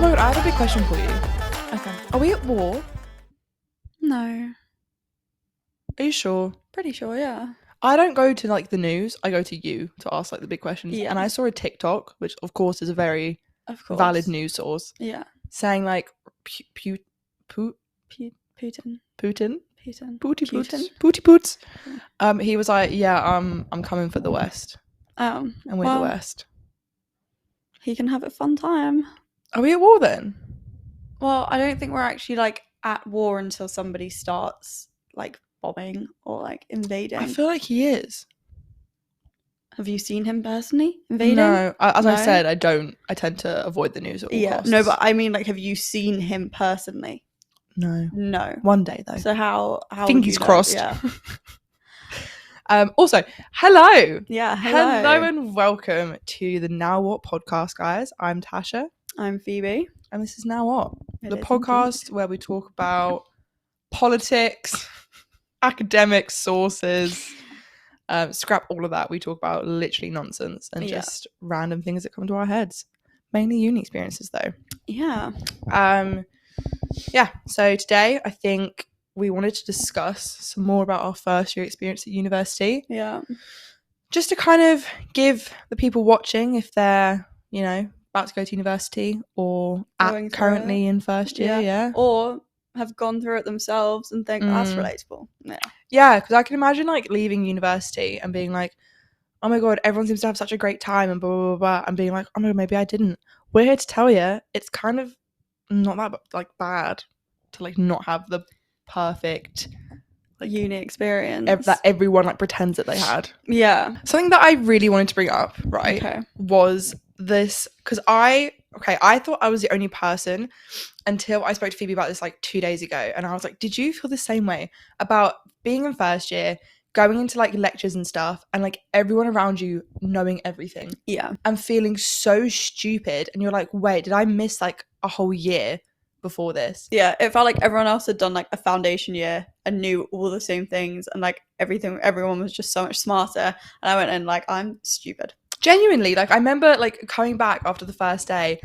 my god, I have a big question for you. Okay. Are we at war? No. Are you sure? Pretty sure, yeah. I don't go to like the news. I go to you to ask like the big questions. Yeah. And I saw a TikTok, which of course is a very Of course. valid news source, Yeah. saying like Putin. Putin, Putin. booty Putin. boots, booty boots. He was like, yeah, I'm coming for the West, Oh. and we're the West. He can have a fun time. Are we at war then? Well, I don't think we're actually like at war until somebody starts like bombing or like invading. I feel like he is. Have you seen him personally invading? No, as I No? said, I don't. I tend to avoid the news at all costs. No, but I mean, like, have you seen him personally? No. No. One day though. So how Fingers crossed. Yeah. Also, hello. Yeah. Hello. Hello and welcome to the Now What podcast, guys. I'm Tasha. I'm Phoebe. And this is Now What, It the is podcast where we talk about politics, academic sources, scrap all of that. We talk about literally nonsense and just random things that come to our heads. Mainly uni experiences though. Yeah. So today I think we wanted to discuss some more about our first year experience at university. Yeah. Just to kind of give the people watching, if they're, about to go to university or currently in first year, or have gone through it themselves and think that's relatable. Yeah, because I can imagine like leaving university and being like, oh my god, everyone seems to have such a great time and blah blah blah, blah, and being like, oh my god, maybe I didn't. We're here to tell you it's kind of not that like bad to like not have the perfect like uni experience that everyone like pretends that they had. Yeah. Something that I really wanted to bring up, right, was this, because I thought I was the only person until I spoke to Phoebe about this like 2 days ago, and I was like, did you feel the same way about being in first year, going into like lectures and stuff, and like everyone around you knowing everything? Yeah. And feeling so stupid, and you're like, wait, did I miss like a whole year before this? Yeah, it felt like everyone else had done like a foundation year and knew all the same things, and like everyone was just so much smarter, and I went in like, I'm stupid. Genuinely, like I remember like coming back after the first day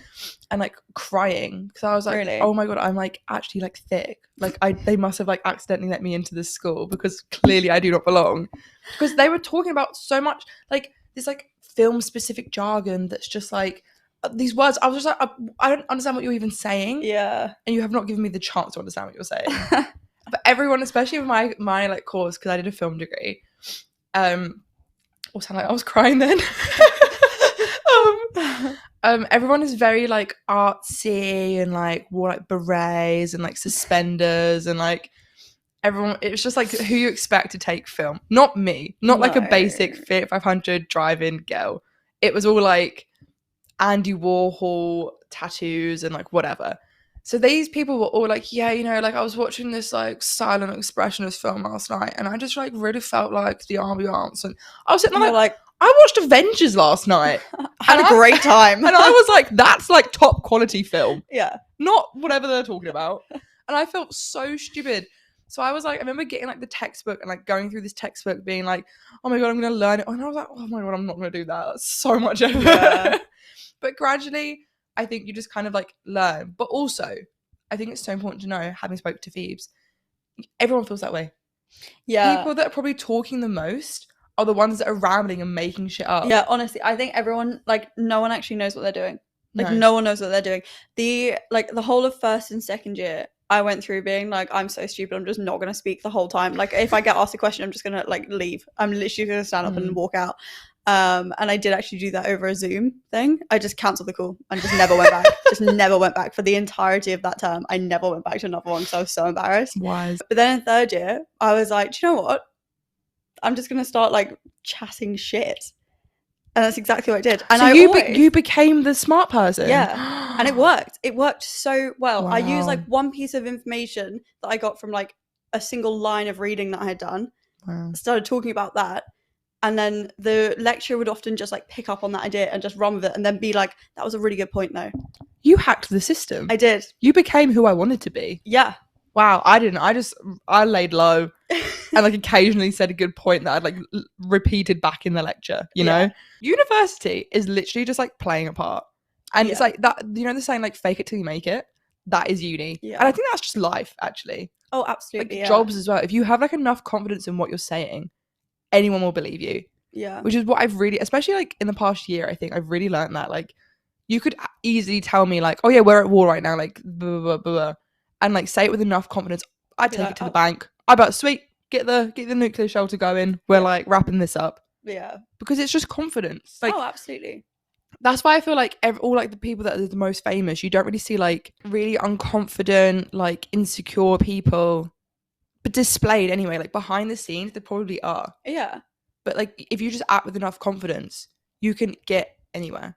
and like crying because I was like, really? Oh my god, I'm like actually like thick. Like they must have like accidentally let me into this school because clearly I do not belong. Because they were talking about so much like this like film specific jargon that's just like these words. I was just like, I don't understand what you're even saying. Yeah. And you have not given me the chance to understand what you're saying. But everyone, especially with my like course, because I did a film degree, also like I was crying then. Everyone is very like artsy and like wore like berets and like suspenders and like everyone. It was just like who you expect to take film. Not me. Not like a basic Fiat 500 drive-in girl. It was all like Andy Warhol tattoos and like whatever. So these people were all like, yeah, like I was watching this like silent expressionist film last night and I just like really felt like the ambiance, and I was sitting there like I watched Avengers last night. Had a great time. And I was like, that's like top quality film. Yeah. Not whatever they're talking about. And I felt so stupid. So I was like, I remember getting like the textbook and like going through this textbook being like, oh my god, I'm going to learn it. And I was like, oh my god, I'm not going to do that. That's so much effort. Yeah. But gradually, I think you just kind of like learn. But also, I think it's so important to know, having spoken to Phoebes, everyone feels that way. Yeah. People that are probably talking the most are the ones that are rambling and making shit up. Yeah, honestly, I think everyone, like, no one actually knows what they're doing. Like, no one knows what they're doing. The whole of first and second year, I went through being like, I'm so stupid, I'm just not going to speak the whole time. Like, if I get asked a question, I'm just going to, like, leave. I'm literally going to stand up and walk out. And I did actually do that over a Zoom thing. I just cancelled the call and just never went back. Just never went back for the entirety of that term. I never went back to another one because I was so embarrassed. Wise. But then in third year, I was like, do you know what? I'm just going to start, like, chatting shit. And that's exactly what I did. And so you became the smart person? Yeah. And it worked. It worked so well. Wow. I used, like, one piece of information that I got from, like, a single line of reading that I had done. Wow. Started talking about that. And then the lecturer would often just, like, pick up on that idea and just run with it and then be like, that was a really good point, though. You hacked the system. I did. You became who I wanted to be. Yeah. Wow, I didn't. I laid low and like occasionally said a good point that I'd like repeated back in the lecture, you know? University is literally just like playing a part. And it's like that, you know, the saying like fake it till you make it. That is uni. Yeah. And I think that's just life, actually. Oh, absolutely. Like jobs as well. If you have like enough confidence in what you're saying, anyone will believe you. Yeah. Which is what I've really, especially like in the past year, I think I've really learned that. Like, you could easily tell me like, oh yeah, we're at war right now, like blah, blah, blah, blah, and like say it with enough confidence. I'd take it to the bank. I bet sweet, get the nuclear shelter going. We're like wrapping this up. Yeah. Because it's just confidence. Like, oh, absolutely. That's why I feel like all like the people that are the most famous, you don't really see like really unconfident, like insecure people, but displayed anyway. Like behind the scenes, they probably are. Yeah. But like if you just act with enough confidence, you can get anywhere.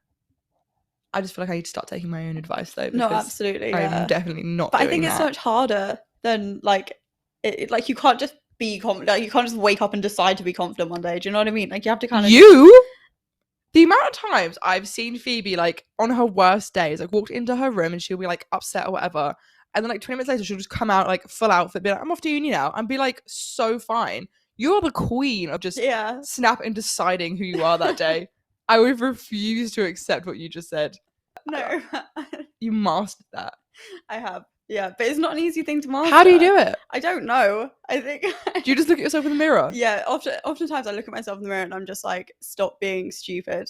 I just feel like I need to start taking my own advice though. No, absolutely. I'm definitely not. But I think it's so much harder than like like you can't just be confident. Like, you can't just wake up and decide to be confident one day. Do you know what I mean? Like you have to kind of The amount of times I've seen Phoebe, like, on her worst days, like, walked into her room and she'll be, like, upset or whatever. And then, like, 20 minutes later, she'll just come out, like, full outfit, be like, I'm off to uni now. And be, like, so fine. You're the queen of just snap and deciding who you are that day. I would refuse to accept what you just said. No. You mastered that. I have. Yeah, but it's not an easy thing to master. How do you do it? I don't know. I think. Do you just look at yourself in the mirror? Yeah, oftentimes I look at myself in the mirror and I'm just like, stop being stupid.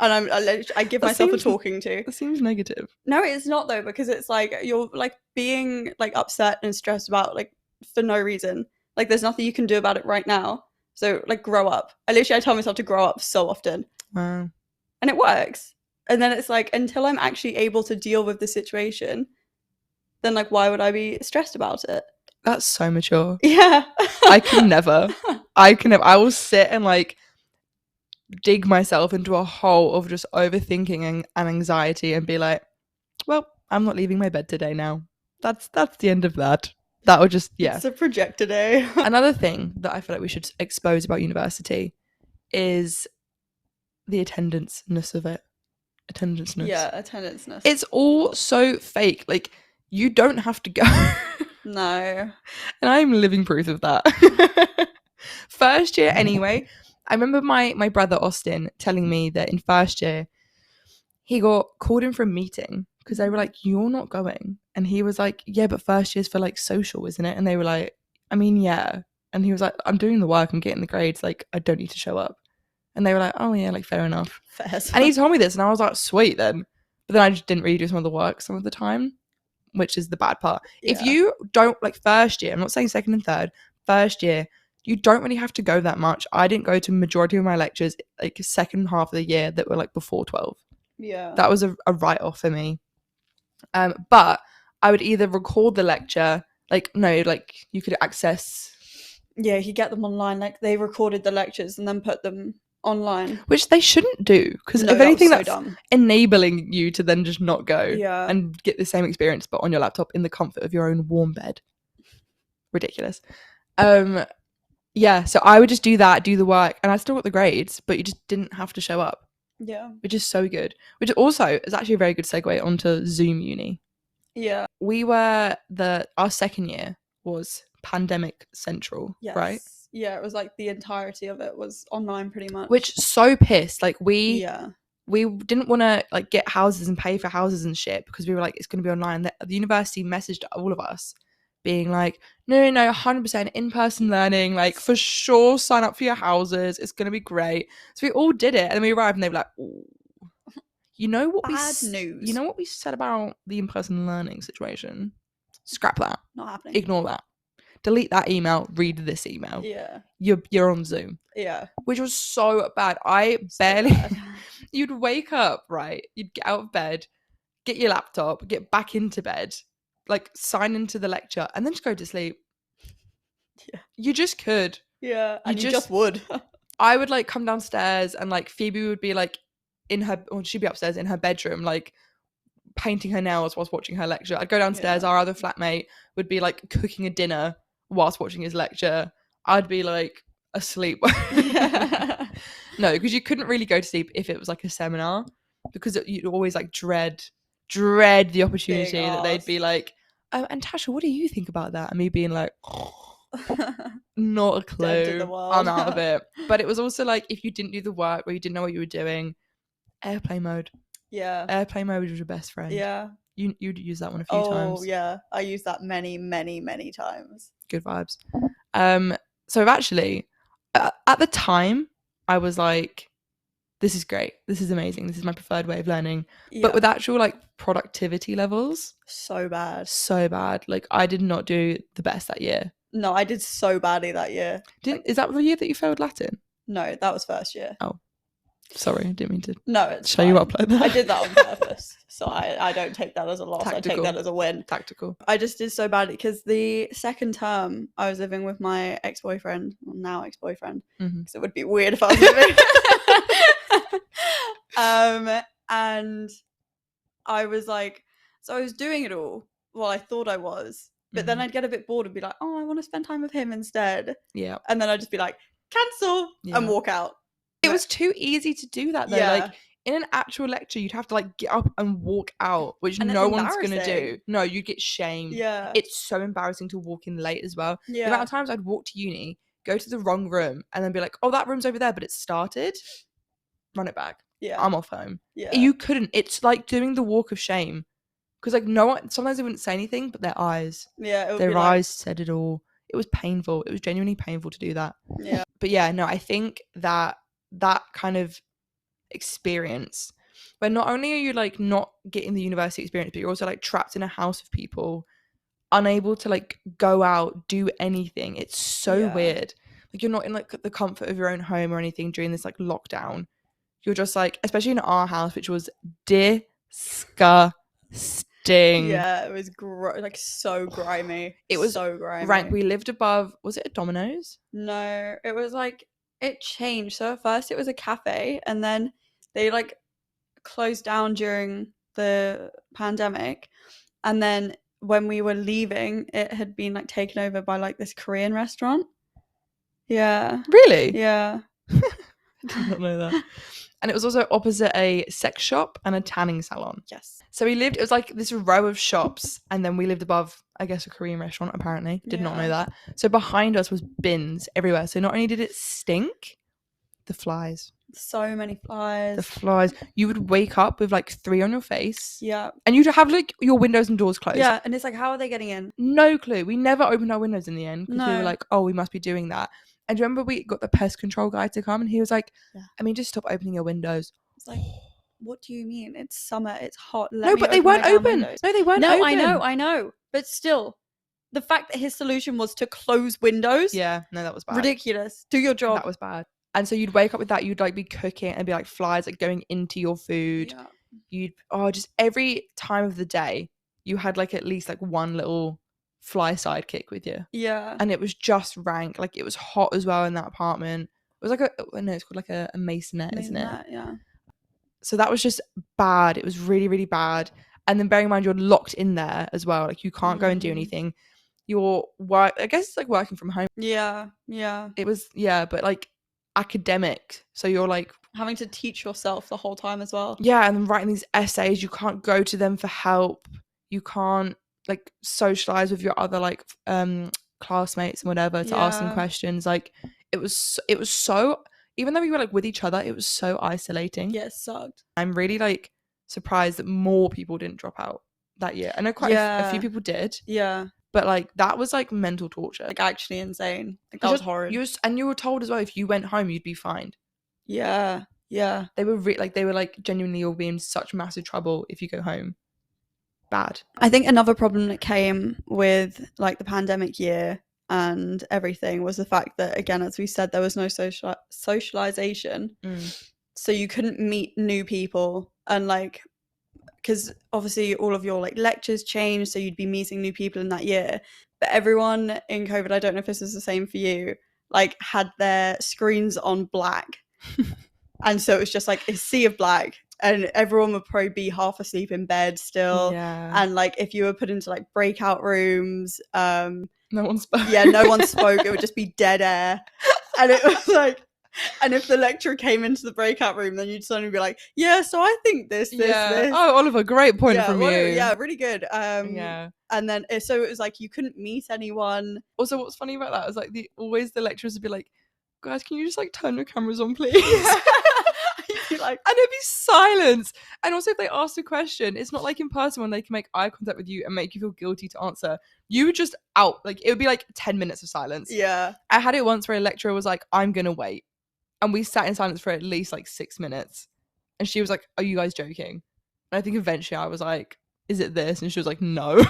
And I give myself a talking to. That seems negative. No, it's not though, because it's like you're like being like upset and stressed about like for no reason. Like there's nothing you can do about it right now. So like grow up. I tell myself to grow up so often. Wow. And it works. And then it's like until I'm actually able to deal with the situation, then like why would I be stressed about it? That's so mature. Yeah. I can never. I will sit and like dig myself into a hole of just overthinking and anxiety and be like, well, I'm not leaving my bed today now. That's the end of that. That would just, yeah. It's a projector day. Another thing that I feel like we should expose about university is the attendance-ness of it. Attendance-ness. Yeah, attendance-ness. It's all so fake. Like, you don't have to go. No. And I'm living proof of that. First year anyway, I remember my brother Austin telling me that in first year, he got called in for a meeting because they were like, you're not going. And he was like, yeah, but first year's for like social, isn't it? And they were like, I mean, yeah. And he was like, I'm doing the work, I'm getting the grades, like, I don't need to show up. And they were like, oh yeah, like, fair enough. Fair. And he told me this and I was like, sweet then. But then I just didn't really do some of the work some of the time, which is the bad part. Yeah. If you don't, like, first year, I'm not saying second and third, first year, you don't really have to go that much. I didn't go to majority of my lectures, like, second half of the year that were, like, before 12. Yeah. That was a write-off for me. But I would either record the lecture, like, no, like, you could access... Yeah, you get them online. Like, they recorded the lectures and then put them online. Which they shouldn't do, because if anything, that's enabling you to then just not go and get the same experience, but on your laptop in the comfort of your own warm bed. Ridiculous. Yeah, so I would just do that, do the work, and I still got the grades, but you just didn't have to show up. Yeah. Which is so good. Which also is actually a very good segue onto Zoom uni. Yeah. We were our second year was pandemic central, right? Yeah, it was like the entirety of it was online pretty much. Which so pissed. Like we didn't want to like get houses and pay for houses and shit because we were like, it's going to be online. The university messaged all of us being like, no, 100% in-person learning, like for sure sign up for your houses, it's going to be great. So we all did it and then we arrived and they were like, ooh. You know what news. You know what we said about the in-person learning situation? Scrap that. Not happening. Ignore that. Delete that email, read this email. Yeah. You're on Zoom. Yeah. Which was so bad. I barely you'd wake up, right? You'd get out of bed, get your laptop, get back into bed, like sign into the lecture, and then just go to sleep. Yeah. You just could. Yeah. And you just would. I would like come downstairs and like Phoebe would be like she'd be upstairs in her bedroom, like painting her nails whilst watching her lecture. I'd go downstairs, our other flatmate would be like cooking a dinner whilst watching his lecture. I'd be like asleep. No, because you couldn't really go to sleep if it was like a seminar, because you'd always like dread the opportunity that they'd be like, and Tasha, what do you think about that? And me being like, not a clue, I'm out of it. But it was also like, if you didn't do the work or you didn't know what you were doing, airplane mode. Yeah. Airplane mode was your best friend. Yeah. You'd use that one a few times. Oh yeah, I used that many times. Good vibes. So I've actually, at the time, I was like, this is great. This is amazing. This is my preferred way of learning. Yeah. But with actual like productivity levels, so bad. Like I did not do the best that year. No, I did so badly that year. Is that the year that you failed Latin? No, that was first year. Oh, sorry, I didn't mean to. No, it's show fine. you up like that. I did that on purpose, so I don't take that as a loss. Tactical. I take that as a win. Tactical. I just did so badly because the second term I was living with my ex-boyfriend, well, now ex-boyfriend, because it would be weird if I was living. And I was like, so I was doing it all. Well, I thought I was, but then I'd get a bit bored and be like, oh, I want to spend time with him instead. Yeah. And then I'd just be like, cancel, and walk out. It was too easy to do that though. Yeah. Like in an actual lecture, you'd have to like get up and walk out, which And no one's gonna do. No, you'd get shamed. Yeah. It's so embarrassing to walk in late as well. Yeah. The amount of times I'd walk to uni, go to the wrong room, and then be like, oh, that room's over there, but it started. Run it back. Yeah. I'm off home. Yeah. You couldn't. It's like doing the walk of shame. Because like no one, sometimes they wouldn't say anything, but their eyes. Yeah. Their eyes said it all. It was painful. It was genuinely painful to do that. Yeah. But yeah, no, I think that kind of experience where not only are you like not getting the university experience, but you're also like trapped in a house of people, unable to like go out, do anything. It's so weird. Like you're not in like the comfort of your own home or anything during this like lockdown. You're just like, especially in our house, which was disgusting. Yeah, it was like so grimy. It was so grimy. Right, we lived above, was it a Domino's? No, it was like, it changed. So at first it was a cafe, and then they like closed down during the pandemic, and then when we were leaving, it had been like taken over by like this Korean restaurant. Yeah. Really? Yeah. I did not know that. And it was also opposite a sex shop and a tanning salon. Yes. So it was like this row of shops, and then we lived above, I guess, a Korean restaurant, apparently. Did not know that. So behind us was bins everywhere. So not only did it stink, the flies. So many flies. The flies. You would wake up with like 3 on your face. Yeah. And you'd have like your windows and doors closed. Yeah, and it's like, how are they getting in? No clue. We never opened our windows in the end because we were No. like, oh, we must be doing that. And do you remember we got the pest control guy to come, and he was like, I mean, just stop opening your windows. It's like, what do you mean? It's summer. It's hot. No, but they weren't open. No, they weren't open. No, I know. But still, the fact that his solution was to close windows. Yeah, no, that was bad. Ridiculous. Do your job. That was bad. And so you'd wake up with that. You'd like be cooking and be like flies like going into your food. Yeah. Just every time of the day, you had like at least like one little fly sidekick with you. Yeah. And it was just rank. Like it was hot as well in that apartment. It was like it's called like a masonette, isn't it? Yeah. So that was just bad. It was really, really bad. And then bearing in mind you're locked in there as well. Like you can't go and do anything. I guess it's like working from home. Yeah. Yeah. It was, but like academic. So you're like having to teach yourself the whole time as well. Yeah, and then writing these essays. You can't go to them for help. You can't like socialize with your other like classmates and whatever to ask them questions. Like it was so, even though we were like with each other, it was so isolating. Yeah, it sucked. I'm really like surprised that more people didn't drop out that year. I know quite a few people did. Yeah. But like that was like mental torture. Like actually insane. Like that was horrid. You were told as well if you went home you'd be fined. Yeah. Yeah. They were like genuinely all be in such massive trouble if you go home. Bad. I think another problem that came with like the pandemic year and everything was the fact that, again, as we said, there was no socialization. So you couldn't meet new people, and like, because obviously all of your like lectures changed, so you'd be meeting new people in that year. But everyone in COVID, I don't know if this is the same for you, like had their screens on black. And so it was just like a sea of black, and everyone would probably be half asleep in bed still. Yeah. And like if you were put into like breakout rooms, no one spoke. Yeah, no one spoke. It would just be dead air. And it was like, and if the lecturer came into the breakout room, then you'd suddenly be like, yeah, so I think this. Oh, Oliver, great point from you. Yeah, really good. Yeah. And then, so it was like, you couldn't meet anyone. Also, what's funny about that is like always the lecturers would be like, guys, can you just like turn your cameras on, please? Yeah. Like, and it'd be silence. And also, if they asked a question, it's not like in person when they can make eye contact with you and make you feel guilty to answer. You would just out. Like, it would be like 10 minutes of silence. Yeah. I had it once where a lecturer was like, I'm gonna wait, and we sat in silence for at least like 6 minutes, and she was like, are you guys joking? And I think eventually I was like, is it this? And she was like, no.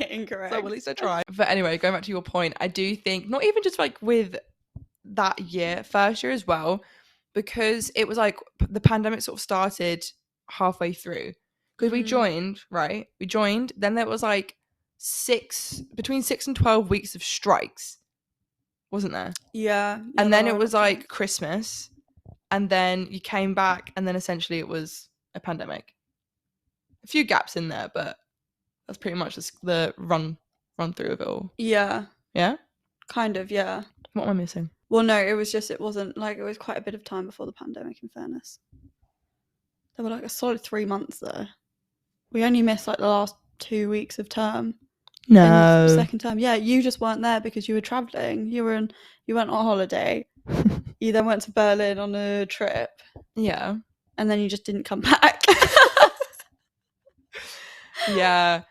Incorrect. So at least I tried. But anyway, going back to your point, I do think not even just like with that year, first year as well, because it was like the pandemic sort of started halfway through. Because we joined, right? We joined, then there was like between 6 and 12 weeks of strikes, wasn't there? Yeah. And then it was like Christmas, and then you came back, and then essentially it was a pandemic. A few gaps in there, but that's pretty much the run through of it all. Yeah. Yeah? Kind of, yeah. What am I missing? Well, no, it wasn't like, it was quite a bit of time before the pandemic, in fairness. There were like a solid 3 months there. We only missed like the last 2 weeks of term. No. Second term. Yeah, you just weren't there because you were travelling. You went on holiday. You then went to Berlin on a trip. Yeah. And then you just didn't come back. Yeah.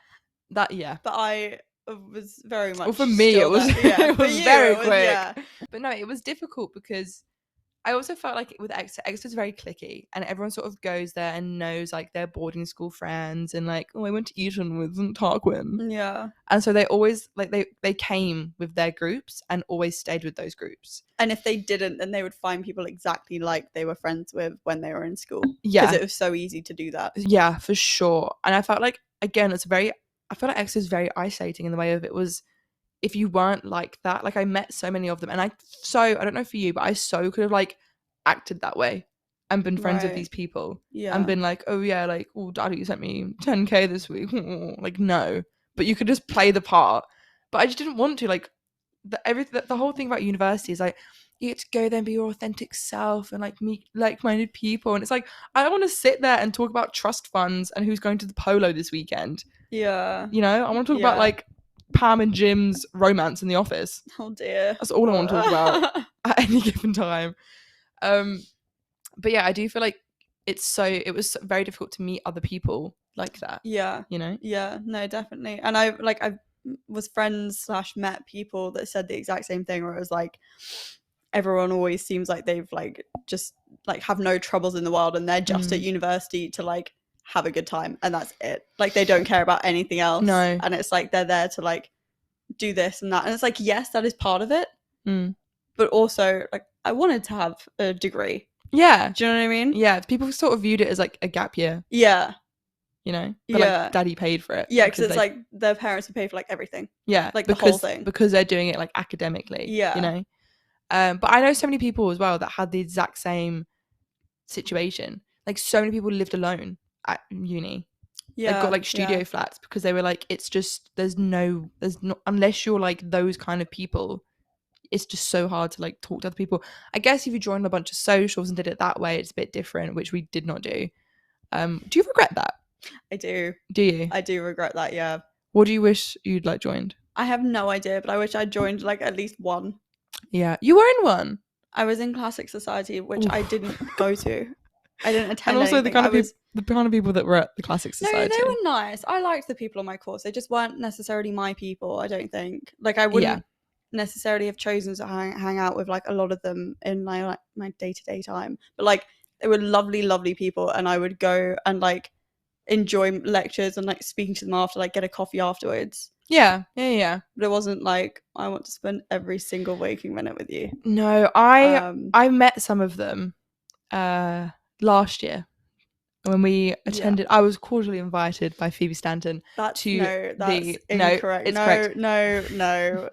But I was very much. Well, for me, it was it was very quick. Yeah. But no, it was difficult because I also felt like with Exeter's very cliquey, and everyone sort of goes there and knows like their boarding school friends, and like, oh, I went to Eton with Tarquin. Yeah. And so they always like they came with their groups and always stayed with those groups. And if they didn't, then they would find people exactly like they were friends with when they were in school. Yeah. Because it was so easy to do that. Yeah, for sure. And I felt like, again, I feel like Exeter's very isolating in the way of it was, if you weren't like that, like I met so many of them, and I don't know for you, but I so could have like acted that way and been friends with these people. Yeah. And been like, oh yeah, like, oh, daddy sent me 10k this week. Like, no. But you could just play the part. But I just didn't want to. Like, the whole thing about university is like, you get to go there and be your authentic self and like meet like-minded people. And it's like, I don't want to sit there and talk about trust funds and who's going to the polo this weekend. Yeah. You know, I want to talk about like Pam and Jim's romance in the office. Oh dear. That's all I want to talk about at any given time. But yeah, I do feel like it was very difficult to meet other people like that. Yeah. You know? Yeah, no, definitely. And I was friends / met people that said the exact same thing, where it was like, everyone always seems like they've like just like have no troubles in the world, and they're just at university to like have a good time, and that's it. Like, they don't care about anything else. No. And it's like they're there to like do this and that, and it's like, yes, that is part of it, but also like I wanted to have a degree. Yeah. Do you know what I mean? Yeah, people sort of viewed it as like a gap year. Yeah. You know? But like daddy paid for it. Yeah, because it's like their parents would pay for like everything. Yeah. Like the whole thing. Because they're doing it like academically. Yeah. You know? But I know so many people as well that had the exact same situation. Like, so many people lived alone at uni. Yeah. They've got like studio flats because they were like, it's just there's not, unless you're like those kind of people, it's just so hard to like talk to other people. I guess if you joined a bunch of socials and did it that way, it's a bit different, which we did not do. Do you regret that? I do. Do you? I do regret that, yeah. What do you wish you'd like joined? I have no idea, but I wish I'd joined like at least one. Yeah. You were in one? I was in Classic Society, which I didn't go to. I didn't attend. And also anything. the kind of people that were at the Classic Society. No, they were nice. I liked the people on my course. They just weren't necessarily my people, I don't think. Like, I wouldn't necessarily have chosen to hang out with like a lot of them in my day-to-day time. But like, they were lovely, lovely people, and I would go and like enjoy lectures and like speaking to them after, like get a coffee afterwards. Yeah. But it wasn't like I want to spend every single waking minute with you. No, I met some of them last year when we attended. I was cordially invited by Phoebe Stanton that's to incorrect. Correct. No.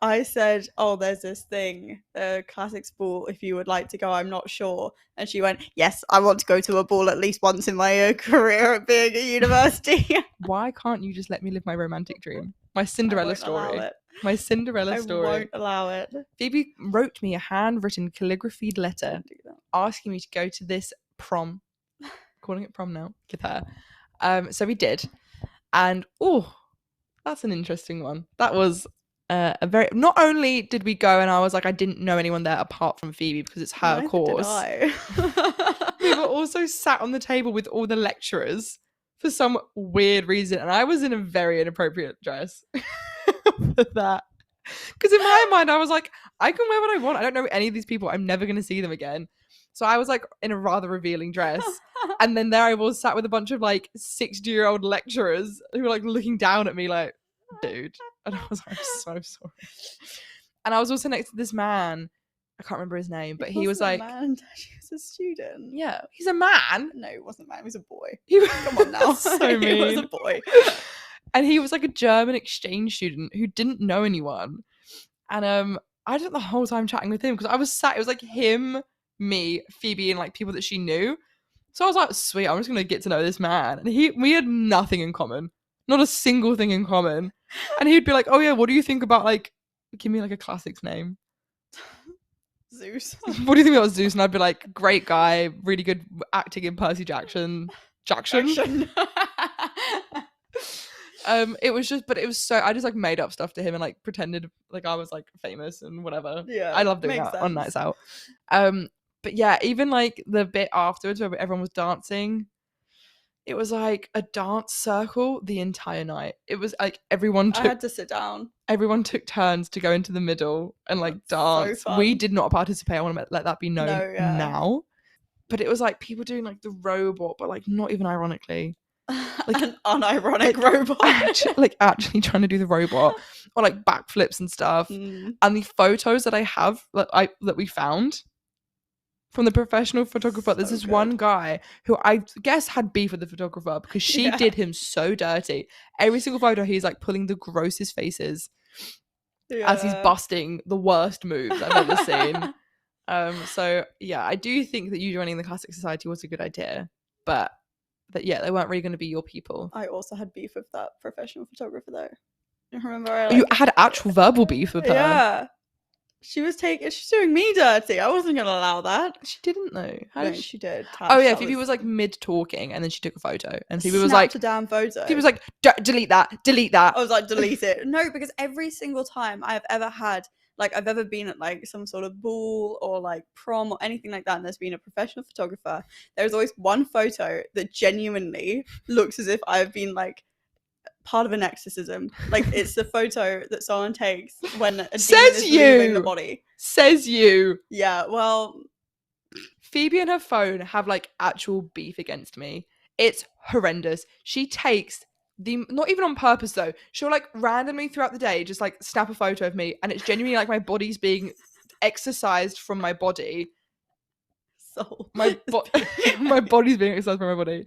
I said, oh, there's this thing, the Classics ball, if you would like to go, I'm not sure. And she went, yes, I want to go to a ball at least once in my career at being at university. Why can't you just let me live my romantic dream? My Cinderella story. My Cinderella story. I won't allow it. Phoebe wrote me a handwritten calligraphied letter asking me to go to this prom. Calling it prom now with her. So we did. And, that's an interesting one. That was... not only did we go and I was like, I didn't know anyone there apart from Phoebe because it's her course. we were also sat on the table with all the lecturers for some weird reason, and I was in a very inappropriate dress for that. Because in my mind, I was like, I can wear what I want. I don't know any of these people. I'm never going to see them again. So I was like in a rather revealing dress. And then there I was sat with a bunch of like 60-year-old lecturers who were like looking down at me like, dude. And I was like, I'm so sorry. And I was also next to this man. I can't remember his name, but he was like, man. He was a student. yeah, he's a man. No, he wasn't a man. He was a boy. Come on now. So mean. He was a boy. And he was like a German exchange student who didn't know anyone. And I spent the whole time chatting with him because I was sat, it was like him, me, Phoebe, and like people that she knew. So I was like, sweet, I'm just gonna get to know this man. And we had nothing in common. Not a single thing in common. And he'd be like, oh yeah, what do you think about like, give me like a classics name. Zeus. What do you think about Zeus? And I'd be like, great guy, really good acting in Percy Jackson. It was just, but it was so, I just like made up stuff to him and like pretended like I was like famous and whatever. Yeah, I love doing that on nights out. But yeah, even like the bit afterwards where everyone was dancing, it was like a dance circle the entire night. It was like I had to sit down. Everyone took turns to go into the middle and like dance. So we did not participate. I want to let that be known now. But it was like people doing like the robot, but like not even ironically. Like an unironic robot. Actually trying to do the robot or like backflips and stuff. And the photos that I have that we found from the professional photographer, there's this one guy who I guess had beef with the photographer because she did him so dirty. Every single photo he's like pulling the grossest faces as he's busting the worst moves I've ever seen. So yeah, I do think that you joining the Classic Society was a good idea, but that they weren't really going to be your people. I also had beef with that professional photographer though. You remember you had actual verbal beef with her? Yeah. She's doing me dirty. I wasn't going to allow that. She didn't though. She did. Oh yeah, Phoebe was like mid talking and then she took a photo and Phoebe was like, a damn photo. Phoebe was like, delete that. I was like, delete it. No, because every single time I've ever had, like I've ever been at like some sort of ball or like prom or anything like that and there's been a professional photographer, there's always one photo that genuinely looks as if I've been like part of an exorcism. Like it's the photo that someone takes when a demon is leaving the body. Says you. Yeah, well, Phoebe and her phone have like actual beef against me. It's horrendous. She takes not even on purpose though, she'll like randomly throughout the day just like snap a photo of me and it's genuinely like my body's being exercised from my body. My body's being exercised from my body.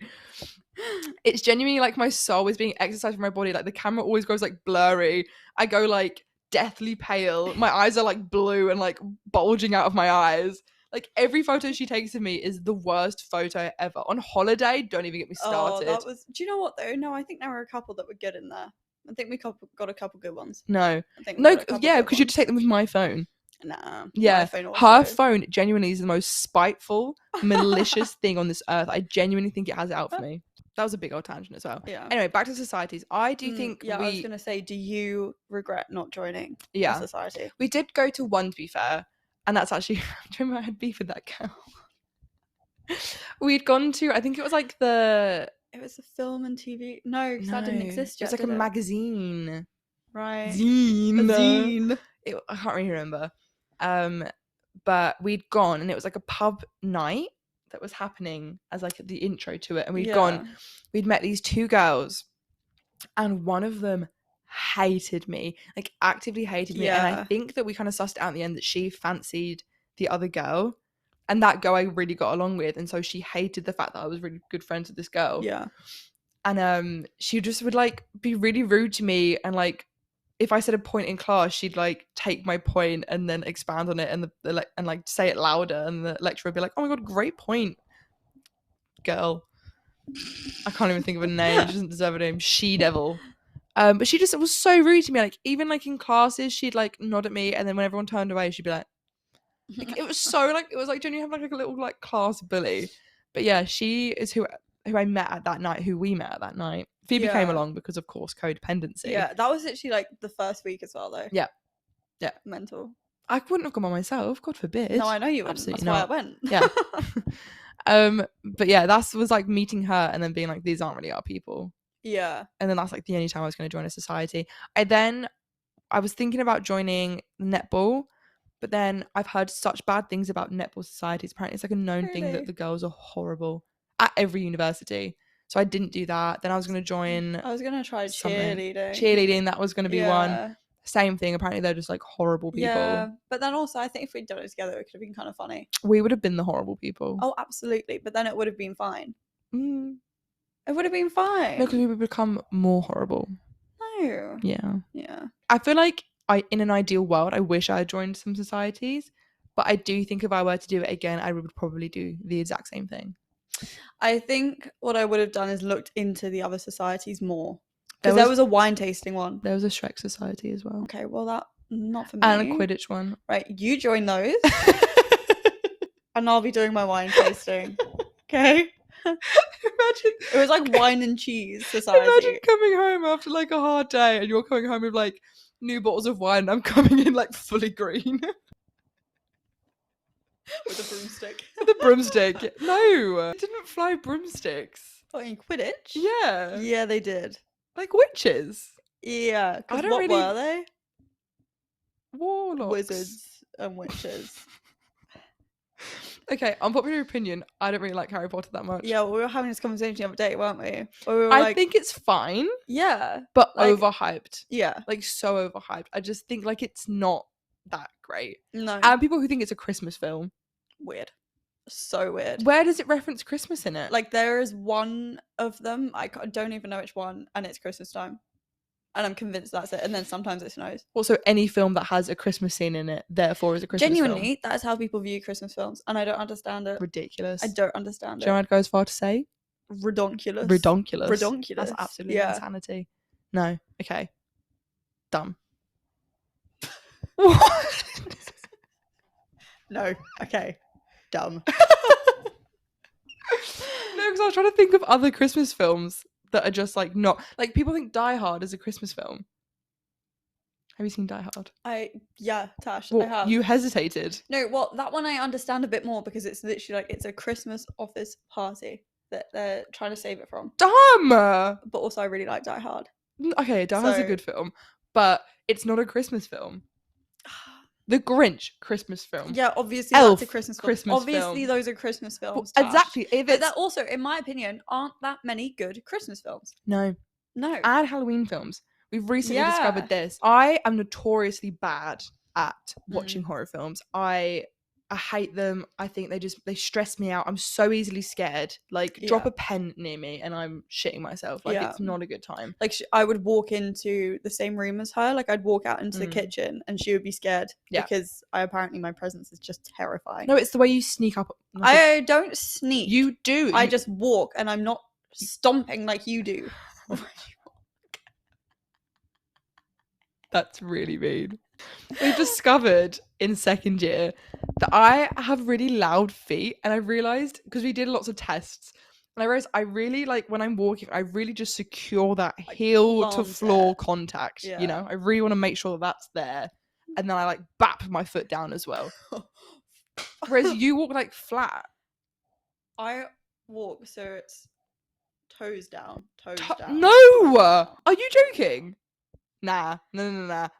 It's genuinely like my soul is being exercised from my body. Like the camera always goes like blurry. I go like deathly pale. My eyes are like blue and like bulging out of my eyes. Like every photo she takes of me is the worst photo ever. On holiday, don't even get me started. Oh, do you know what though? No, I think there were a couple that were good in there. I think we got a couple good ones. No, because you had to take them with my phone. Nah. Yeah, her phone genuinely is the most spiteful, malicious thing on this earth. I genuinely think it has it out for me. That was a big old tangent as well. Yeah. Anyway, back to societies. I do think I was going to say, do you regret not joining the society? We did go to one, to be fair. And that's actually, do you remember I had beef with that girl? We'd gone to, I think it was like it was a film and TV. No, because that didn't exist yet. It was like a magazine. Right. Zine. I can't really remember. But we'd gone and it was like a pub night that was happening as like the intro to it, and we'd met these two girls and one of them hated me, like actively hated me, and I think that we kind of sussed out in the end that she fancied the other girl, and that girl I really got along with, and so she hated the fact that I was really good friends with this girl. And she just would like be really rude to me, and like if I said a point in class, she'd like take my point and then expand on it and and like say it louder, and the lecturer would be like, "Oh my god, great point, girl." I can't even think of a name. She doesn't deserve a name. She devil. But she just was so rude to me. Like even like in classes, she'd like nod at me, and then when everyone turned away, she'd be like it was so like it was like genuinely have like a little like class bully. But yeah, she is who I met at that night. Who we met at that night. Phoebe came along because, of course, codependency. Yeah, that was literally like the first week as well, though. Yeah. Mental. I wouldn't have gone by myself. God forbid. No, I know you wouldn't. Absolutely That's not. why I went. Yeah. But yeah, that was like meeting her and then being like, these aren't really our people. Yeah. And then that's like the only time I was going to join a society. I was thinking about joining netball, but then I've heard such bad things about netball societies. Apparently it's like a known thing that the girls are horrible at every university. So I didn't do that. Then I was going to join. I was going to try something. cheerleading. Cheerleading, that was going to be one. Same thing. Apparently they're just like horrible people. Yeah, but then also I think if we'd done it together, it could have been kind of funny. We would have been the horrible people. Oh, absolutely. But then it would have been fine. It would have been fine. No, because we would become more horrible. No. Yeah. I feel like in an ideal world, I wish I had joined some societies, but I do think if I were to do it again, I would probably do the exact same thing. I think what I would have done is looked into the other societies more. Because there was a wine tasting one. There was a Shrek society as well. Okay, well, that not for me. And a Quidditch one. Right, you join those. And I'll be doing my wine tasting. Okay? Imagine it was like wine and cheese society. Imagine coming home after like a hard day and you're coming home with like new bottles of wine and I'm coming in like fully green. With a broomstick. With a broomstick. No, they didn't fly broomsticks. Oh, in Quidditch? Yeah. Yeah, they did. Like witches. Yeah, because what were they? Warlocks. Wizards and witches. Okay, unpopular opinion, I don't really like Harry Potter that much. Yeah, well, we were having this conversation the other day, weren't we? I think it's fine. Yeah. But like, overhyped. Yeah. Like so overhyped. I just think like it's not that great. No. And people who think it's a Christmas film. Weird. So weird. Where does it reference Christmas in it? Like there is one of them, I don't even know which one, and it's Christmas time. And I'm convinced that's it. And then sometimes it snows. Also, any film that has a Christmas scene in it, therefore, is a Christmas film. Genuinely, that is how people view Christmas films. And I don't understand it. Ridiculous. I don't understand it. Do you know I'd go as far to say? Redonkulous. Redonkulous. That's absolutely insanity. No. Okay. Dumb. What? No. Okay. Dumb. No, because I was trying to think of other Christmas films that are just like not like people think Die Hard is a Christmas film. Have you seen Die Hard? Yeah, Tash, well, I have. You hesitated. No, well, that one I understand a bit more because it's literally like it's a Christmas office party that they're trying to save it from. Dumb. But also, I really like Die Hard. Okay, Die Hard's a good film, but it's not a Christmas film. The Grinch, Christmas film. Yeah, obviously Elf, that's a Christmas film. Obviously, those are Christmas films. Well, exactly. But that also, in my opinion, aren't that many good Christmas films. No. And Halloween films. We've recently discovered this. I am notoriously bad at watching horror films. I hate them. I think they stress me out. I'm so easily scared. Like drop a pen near me and I'm shitting myself. Like it's not a good time. Like I would walk into the same room as her. Like I'd walk out into the kitchen and she would be scared because apparently my presence is just terrifying. No, it's the way you sneak up. I don't sneak. You do. I just walk and I'm not stomping like you do. That's really mean. We've discovered in second year that I have really loud feet, and I realized because we did lots of tests, and I realized I really like when I'm walking, I really just secure that like heel to floor contact. You know, I really want to make sure that that's there, and then I like bap my foot down as well. Whereas you walk like flat. I walk so it's toes down, toes down. No, are you joking? Nah.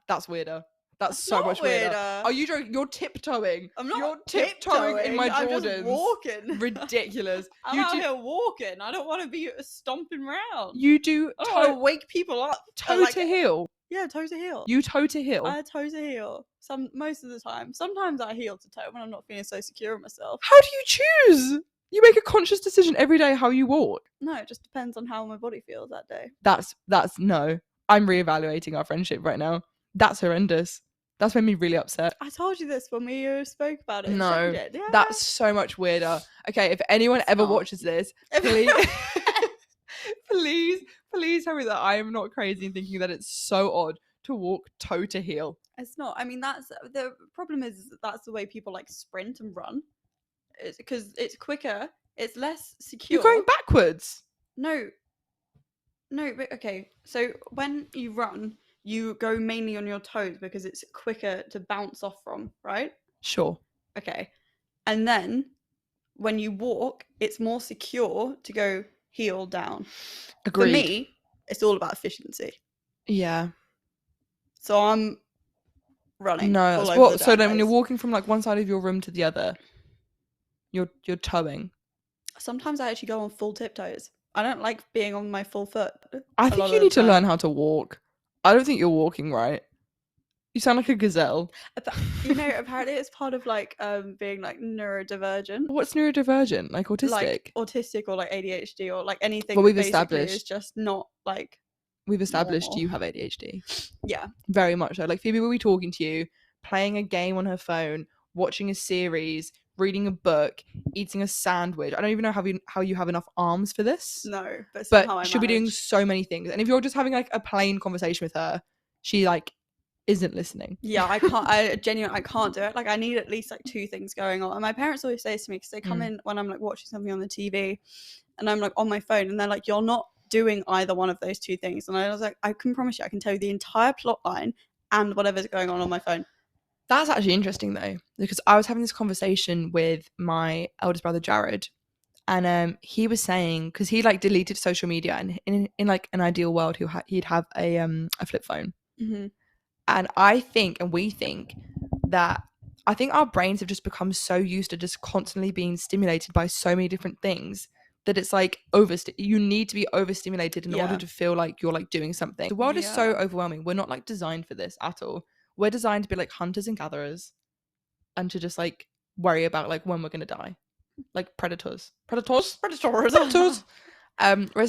That's weirder. That's so much weirder. Are you joking? You're tiptoeing. I'm not. You're tiptoeing in my Jordans. I'm just walking. Ridiculous. I'm out here walking. I don't want to be stomping around. You do. I don't want to wake people up. Toe to heel. Yeah, toe to heel. You toe to heel. I toe to heel. Most of the time. Sometimes I heel to toe when I'm not feeling so secure in myself. How do you choose? You make a conscious decision every day how you walk. No, it just depends on how my body feels that day. That's no. I'm reevaluating our friendship right now. That's horrendous. That's made me really upset. I told you this when we spoke about it. No, that's so much weirder. Okay, if anyone ever watches this, please, please tell me that I am not crazy in thinking that it's so odd to walk toe to heel. It's not. I mean, that's the problem is that's the way people like sprint and run. It's because it's quicker. It's less secure. You're going backwards. No, but okay. So when you run, you go mainly on your toes because it's quicker to bounce off from, right? Sure. Okay. And then when you walk, it's more secure to go heel down. Agreed. For me, it's all about efficiency. Yeah. So I'm running. No, all that's over what. the So damn then, when you're place. walking from like one side of your room to the other, you're towing. Sometimes I actually go on full tiptoes. I don't like being on my full foot. I think you need to learn how to walk. I don't think you're walking right. You sound like a gazelle. You know, apparently it's part of like being like neurodivergent. What's neurodivergent? Like autistic? Like autistic or like ADHD or like anything Well, that we've basically established. is just not like We've established normal. you have ADHD. Yeah. Very much so. Like Phoebe will be talking to you, playing a game on her phone, watching a series, reading a book, eating a sandwich. I don't even know how you have enough arms for this. No, but somehow she'll be doing so many things. And if you're just having like a plain conversation with her, she like isn't listening. Yeah, I can't. I genuinely, I can't do it. Like, I need at least like 2 things going on. And my parents always say to me, because they come in when I'm like watching something on the TV, and I'm like on my phone, and they're like, "You're not doing either one of those 2 things." And I was like, "I can promise you, I can tell you the entire plot line and whatever's going on my phone." That's actually interesting though, because I was having this conversation with my eldest brother Jared, and he was saying, because he like deleted social media, and in like an ideal world, he'd have a flip phone. Mm-hmm. And I think, and we think, that I think our brains have just become so used to just constantly being stimulated by so many different things that it's like you need to be overstimulated in order to feel like you're like doing something. The world is so overwhelming. We're not like designed for this at all. We're designed to be like hunters and gatherers, and to just like worry about like when we're gonna die, like predators. Whereas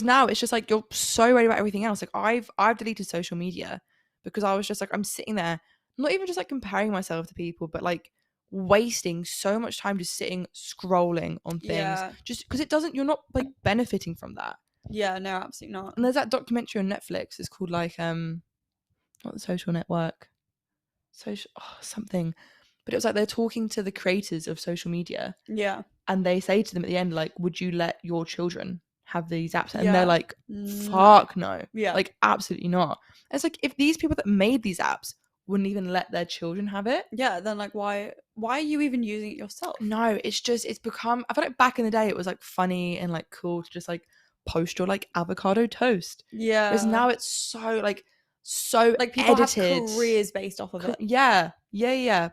now it's just like you're so worried about everything else. Like I've deleted social media because I was just like, I'm sitting there, not even just like comparing myself to people, but like wasting so much time just sitting scrolling on things, just because you're not like benefiting from that. Yeah, no, absolutely not. And there's that documentary on Netflix, it's called like not The Social Network, something, but it was like they're talking to the creators of social media, and they say to them at the end, like, would you let your children have these apps? And they're like, fuck no. Like, absolutely not. And it's like, if these people that made these apps wouldn't even let their children have it, then like why are you even using it yourself? No, it's become, I feel like back in the day it was like funny and like cool to just like post your like avocado toast. Whereas now it's so like people edited. have careers based off of it. Yeah.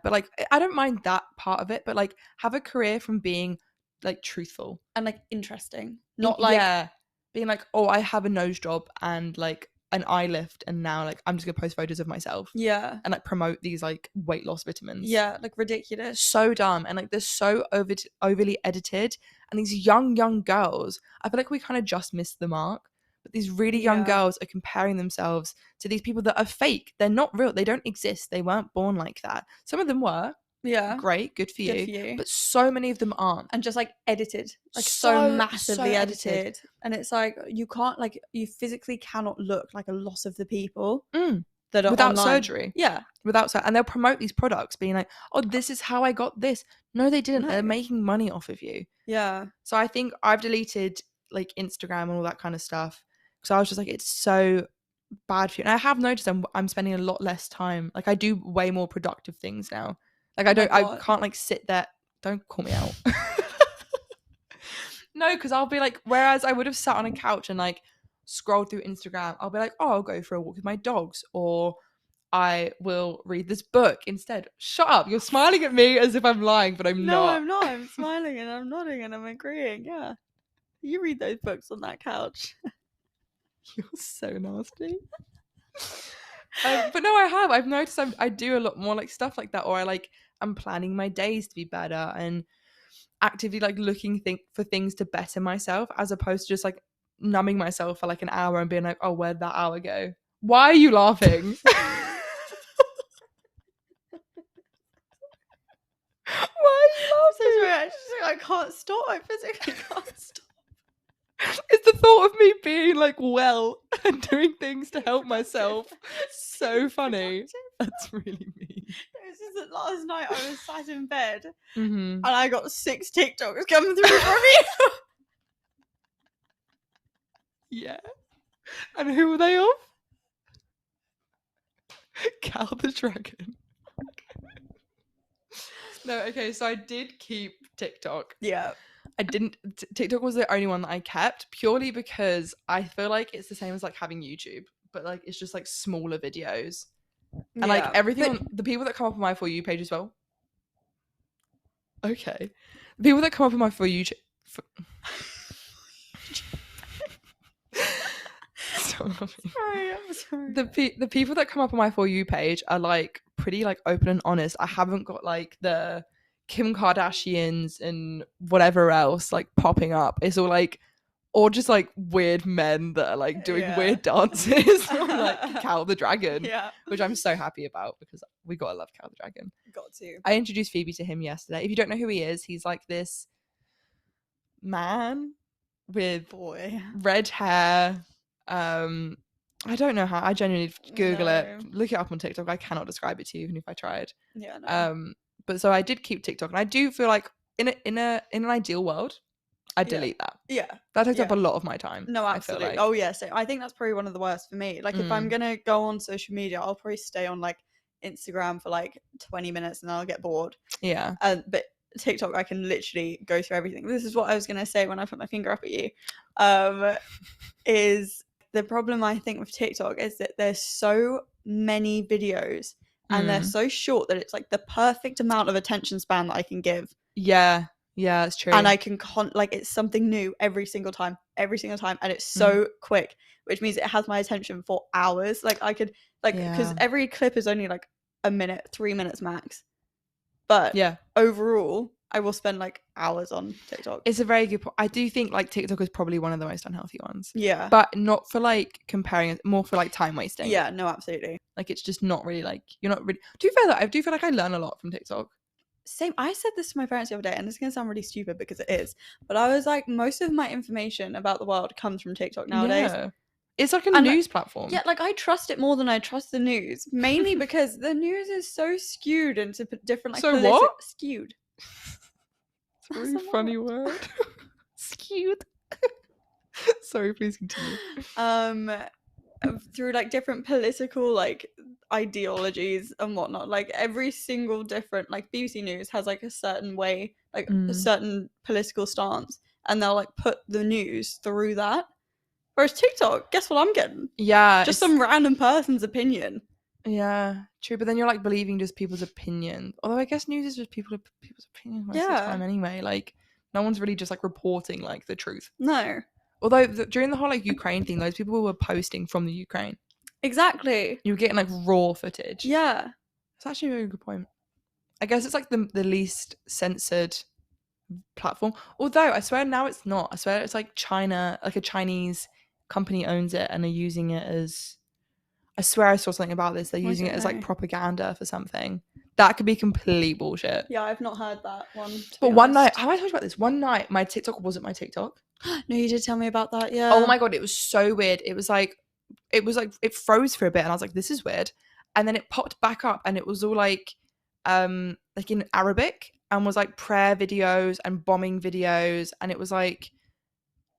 But like, I don't mind that part of it, but like, have a career from being like truthful and like interesting, not like being like, oh, I have a nose job and like an eye lift, and now like I'm just gonna post photos of myself and like promote these like weight loss vitamins, like ridiculous, so dumb, and like they're so overly edited. And these young girls, I feel like we kind of just missed the mark, but these really young girls are comparing themselves to these people that are fake. They're not real, they don't exist, they weren't born like that. Some of them were, great, good for you, but so many of them aren't, and just like edited, like so massively edited. And it's like you can't, like, you physically cannot look like a lot of the people that are without online. surgery, and they'll promote these products being like, oh, this is how I got this. No, they didn't. They're making money off of you. So I think I've deleted like Instagram and all that kind of stuff, because I was just like, it's so bad for you. And I have noticed I'm spending a lot less time, like I do way more productive things now. Like I can't like sit there. Don't call me out. No, because I'll be like, whereas I would have sat on a couch and like scrolled through Instagram, I'll be like, oh, I'll go for a walk with my dogs, or I will read this book instead. Shut up. You're smiling at me as if I'm lying, but I'm not. No, I'm not. I'm smiling and I'm nodding and I'm agreeing. Yeah. You read those books on that couch. You're so nasty. But no, I've noticed I do a lot more like stuff like that, or I'm planning my days to be better and actively like looking for things to better myself, as opposed to just like numbing myself for like an hour and being like, oh, where'd that hour go? Why are you laughing? Why are you laughing? I can't stop. I physically can't stop. It's the thought of me being like well and doing things to help myself so funny. That's really mean. This is that last night I was sat in bed and I got 6 TikToks coming through from you. Yeah. And who were they of? Cal the Dragon. No, okay, so I did keep TikTok. Yeah. I didn't. TikTok was the only one that I kept purely because I feel like it's the same as like having YouTube, but like it's just like smaller videos and like everything on the people that come up on my For You page as well. Okay, the people that come up on my For You. Sorry, I'm sorry. The people that come up on my For You page are like pretty like open and honest. I haven't got like the Kim Kardashians and whatever else like popping up. It's all like, or just like weird men that are like doing weird dances from like Cal the Dragon, which I'm so happy about because we gotta love Cal the Dragon. Got to. I introduced Phoebe to him yesterday. If you don't know who he is, he's like this man with red hair. I don't know how. I genuinely Google it, look it up on TikTok. I cannot describe it to you even if I tried. Yeah. No. But so I did keep TikTok, and I do feel like in an ideal world, I'd delete that. Yeah. That takes up a lot of my time. No, absolutely. I feel like. Oh yeah. So I think that's probably one of the worst for me. Like if I'm gonna go on social media, I'll probably stay on like Instagram for like 20 minutes and then I'll get bored. Yeah. But TikTok, I can literally go through everything. This is what I was gonna say when I put my finger up at you. Is the problem I think with TikTok is that there's so many videos and they're so short that it's like the perfect amount of attention span that I can give. Yeah, it's true. And I can like it's something new every single time, and it's so quick, which means it has my attention for hours. Like I could because every clip is only like a minute, 3 minutes max. But overall, I will spend like hours on TikTok. It's a very good point. I do think like TikTok is probably one of the most unhealthy ones. Yeah. But not for like comparing it, more for like time wasting. Yeah, no, absolutely. Like it's just not really like, you're not really, to be fair though, I do feel like I learn a lot from TikTok. Same. I said this to my parents the other day, and it's going to sound really stupid because it is. But I was like, most of my information about the world comes from TikTok nowadays. Yeah. It's like a news platform. Yeah, like I trust it more than I trust the news. Mainly because the news is so skewed into different like what? Skewed. It's a very funny word. Skewed. Sorry, please continue. Through like different political like ideologies and whatnot. Like every single different like BBC News has like a certain way, like a certain political stance, and they'll like put the news through that. Whereas TikTok, guess what I'm getting? Yeah. Just some random person's opinion. Yeah, true. But then you're like believing just people's opinion. Although I guess news is just people's opinion most of the time anyway. Like no one's really just like reporting like the truth. No. Although during the whole like Ukraine thing, those people were posting from the Ukraine. Exactly. You were getting like raw footage. Yeah. It's actually a very good point. I guess it's like the least censored platform. Although I swear now it's not. I swear it's like China, like a Chinese company owns it and are using it as, I swear I saw something about this. They're using it as like propaganda for something. That could be complete bullshit. Yeah, I've not heard that one. But one night, have I told you about this? One night, my TikTok wasn't my TikTok. No, you did tell me about that. Yeah. Oh my god, it was so weird. It was like it froze for a bit, and I was like, "This is weird," and then it popped back up, and it was all like in Arabic, and was like prayer videos and bombing videos, and it was like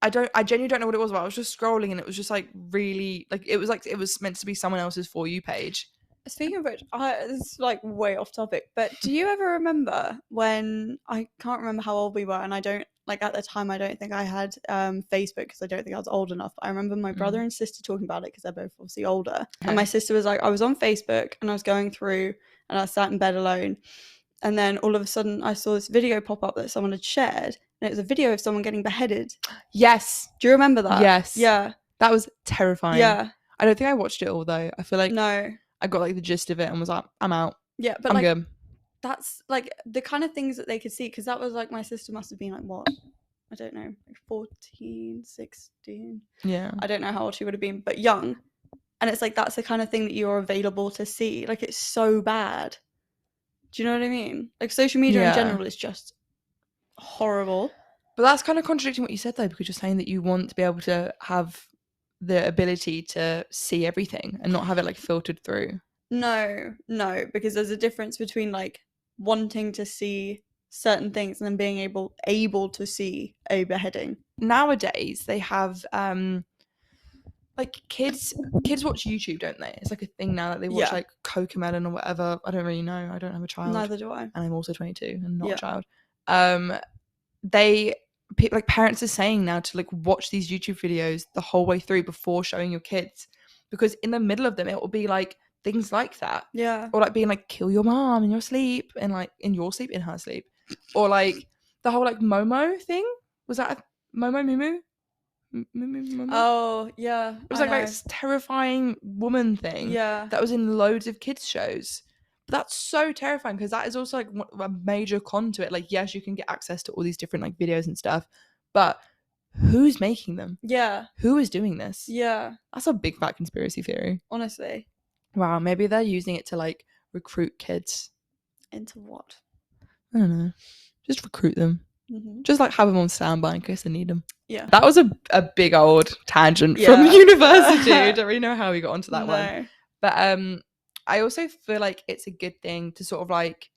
I genuinely don't know what it was about. I was just scrolling, and it was just like really like it was meant to be someone else's For You page. Speaking of which, this is like way off topic, but do you ever remember when, I can't remember how old we were, and I don't, like at the time I don't think I had Facebook because I don't think I was old enough, but I remember my brother and sister talking about it because they're both obviously older. Okay. And my sister was like, I was on Facebook and I was going through and I sat in bed alone, and then all of a sudden I saw this video pop up that someone had shared, and it was a video of someone getting beheaded. Yes. Do you remember that? Yes. Yeah. That was terrifying. Yeah. I don't think I watched it all though. I feel like no. I got like the gist of it and was like, I'm out. Yeah, but I'm like, good. That's like the kind of things that they could see, because that was like, my sister must have been like, what? I don't know, like 14, 16. Yeah. I don't know how old she would have been, but young. And it's like, that's the kind of thing that you're available to see. Like, it's so bad. Do you know what I mean? Like, social media in general is just horrible. But that's kind of contradicting what you said though, because you're saying that you want to be able to have the ability to see everything and not have it like filtered through. No, because there's a difference between like wanting to see certain things and then being able to see a beheading. Nowadays they have like kids watch YouTube, don't they? It's like a thing now that they watch like Cocomelon or whatever. I don't really know. I don't have a child. Neither do I. And I'm also 22 and not a child. They like parents are saying now to like watch these YouTube videos the whole way through before showing your kids, because in the middle of them it will be like things like that, Yeah. or like being like kill your mom in your sleep, and like in your sleep, in her sleep, or like the whole like Momo thing. Was that Momo Mumu? Momo? Oh yeah, It was like this terrifying woman thing Yeah. that was in loads of kids shows. But that's so terrifying, because that is also like a major con to it. Like, yes, you can get access to all these different like videos and stuff, but who's making them? Yeah. Who is doing this? Yeah. That's a big fat conspiracy theory. Honestly. Wow, maybe they're using it to like recruit kids. Into what? I don't know. Just recruit them. Mm-hmm. Just like have them on standby in case they need them. Yeah. That was a big old tangent from university. I don't really know how we got onto that one. But I also feel like it's a good thing to sort of like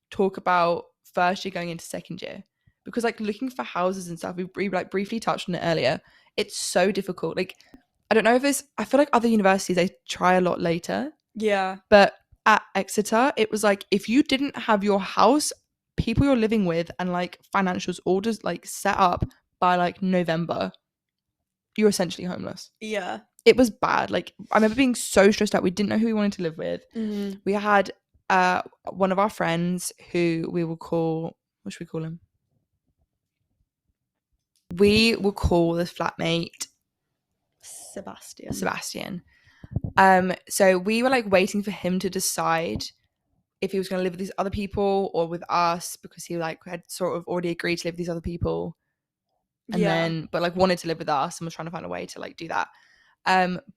talk about first year going into second year, because like looking for houses and stuff, we like briefly touched on it earlier. It's so difficult. Like, I don't know if it's, I feel like other universities, they try a lot later. Yeah. But at Exeter, it was like, if you didn't have your house, people you're living with, and like financials all just like set up by like November, you're essentially homeless. Yeah. It was bad. Like, I remember being so stressed out. We didn't know who we wanted to live with. Mm-hmm. We had one of our friends who we will call, what should we call him? We will call this flatmate Sebastian. So we were like waiting for him to decide if he was going to live with these other people or with us, because he like had sort of already agreed to live with these other people, and then but like wanted to live with us and was trying to find a way to like do that.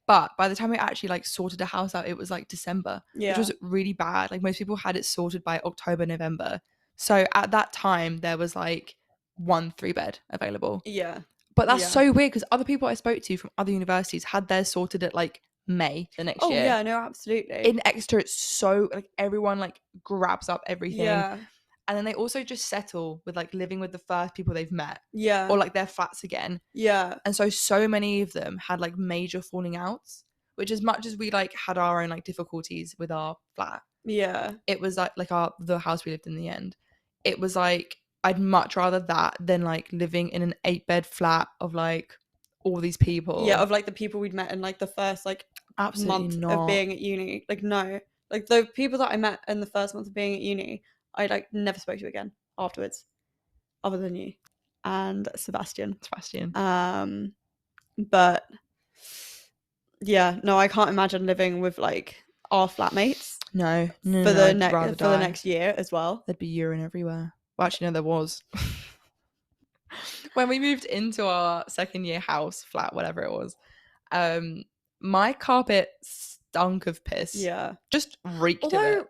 But by the time we actually like sorted a house out, it was like December, which was really bad. Like, most people had it sorted by October, November. So at that time there was like 1 3-bed available. Yeah. But that's so weird, because other people I spoke to from other universities had theirs sorted at like May the next year. Oh yeah, no, absolutely. In Exeter, it's so like everyone like grabs up everything. Yeah. And then they also just settle with like living with the first people they've met. Yeah. Or like their flats again. Yeah. And so many of them had like major falling outs, which, as much as we like had our own like difficulties with our flat, yeah, it was like the house we lived in the end. It was like, I'd much rather that than like living in an 8-bed flat of like all these people. Yeah, of like the people we'd met in like the first like Absolutely month not. of being at uni. Like, no. Like, the people that I met in the first month of being at uni, I like never spoke to again afterwards, other than you and Sebastian. But yeah, no, I can't imagine living with like our flatmates. No, for the next year as well. There'd be urine everywhere. Well, actually, no, there was. When we moved into our second year house, flat, whatever it was, my carpet stunk of piss. Yeah. Just reeked of it. Although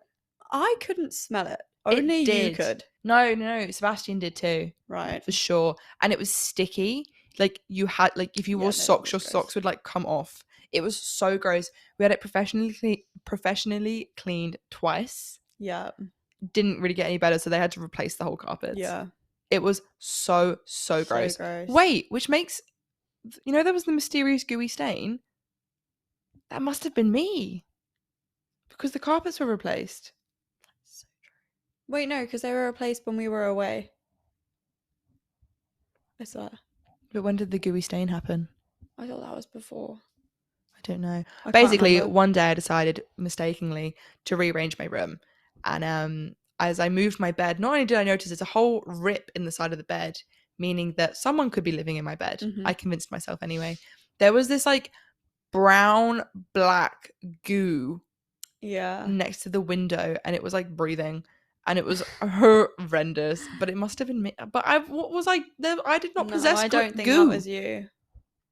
I couldn't smell it. Only you could. No, Sebastian did too. Right. For sure. And it was sticky. Like, you had, like, if you wore socks, your socks would like come off. It was so gross. We had it professionally cleaned twice. Yeah. Didn't really get any better, so they had to replace the whole carpets. Yeah. It was so gross. Wait, which makes, you know, there was the mysterious gooey stain. That must have been me, because the carpets were replaced. So true. Wait, no, because they were replaced when we were away. I swear. But when did the gooey stain happen? I thought that was before. I don't know. Basically, one day I decided mistakenly to rearrange my room, and as I moved my bed, not only did I notice there's a whole rip in the side of the bed, meaning that someone could be living in my bed. Mm-hmm. I convinced myself anyway. There was this like brown black goo next to the window, and it was like breathing, and it was horrendous. But it must have been me. But I did not possess. I don't think goo. That was you.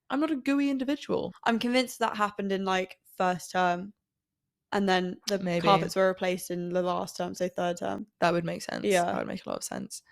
I'm not a gooey individual. I'm convinced that happened in like first term, and then the carpets were replaced in the last term, so third term. That would make sense. Yeah, that would make a lot of sense.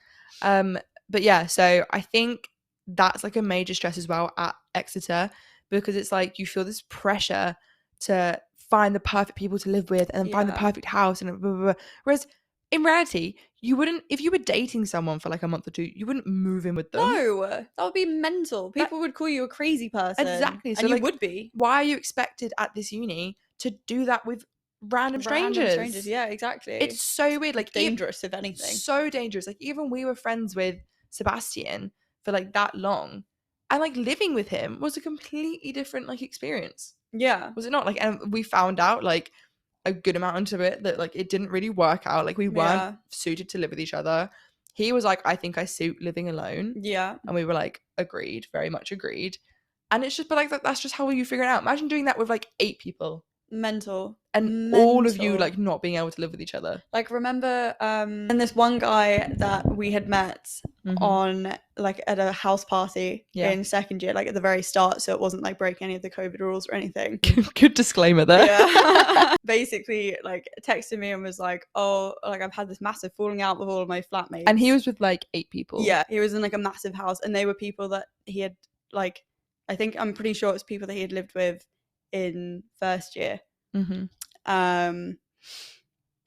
But yeah, so I think that's like a major stress as well at Exeter, because it's like you feel this pressure to find the perfect people to live with and then find the perfect house and blah, blah, blah. Whereas in reality, you wouldn't, if you were dating someone for like a month or two, you wouldn't move in with them. No, that would be mental. People would call you a crazy person. Exactly. So and like, you would be. Why are you expected at this uni to do that with random strangers? Yeah, exactly. It's so weird. Like, dangerous, if anything. So dangerous. Like, even we were friends with Sebastian for like that long, and like living with him was a completely different like experience. Yeah. Was it not? Like, and we found out like a good amount into it that like it didn't really work out. Like we weren't suited to live with each other. He was like, I think I suit living alone. Yeah. And we were like, agreed, very much agreed. And it's just, but like that's just how you figure it out. Imagine doing that with like 8 people. Mental. And all of you like not being able to live with each other. Like, remember and this one guy that we had met on like at a house party in second year, like at the very start, so it wasn't like breaking any of the COVID rules or anything. Good disclaimer there. Yeah. Basically like texted me and was like, oh, like I've had this massive falling out with all of my flatmates. And he was with like 8 people. Yeah, he was in like a massive house, and they were people that he had like, I'm pretty sure it was people that he had lived with in first year. And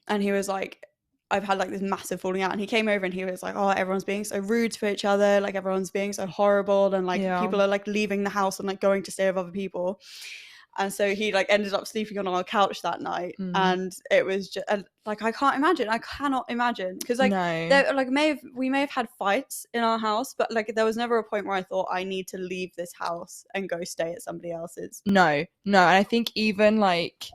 he was like, I've had like this massive falling out, and he came over and he was like, oh, everyone's being so rude to each other, like everyone's being so horrible, and like people are like leaving the house and like going to stay with other people. And so he like ended up sleeping on our couch that night, and it was just like I cannot imagine, because like there, like we may have had fights in our house, but like there was never a point where I thought I need to leave this house and go stay at somebody else's. No, and I think even like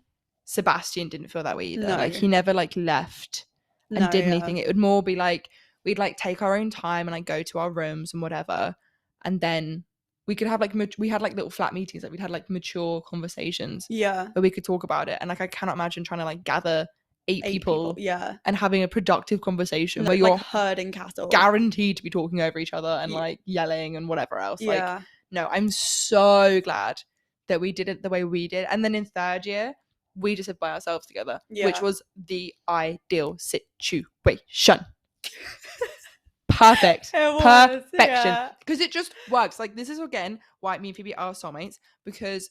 Sebastian didn't feel that way either. Like he never like left and did anything. It would more be like we'd like take our own time and like go to our rooms and whatever, and then we could have like we had like little flat meetings, like we'd had like mature conversations where we could talk about it. And like I cannot imagine trying to like gather 8 people and having a productive conversation where you're like herding cattle, guaranteed to be talking over each other and like yelling and whatever else. Like no, I'm so glad that we did it the way we did. And then in third year we just lived by ourselves together, which was the ideal situation. Perfect. Perfection. Because it just works. Like this is again why me and Phoebe are soulmates, because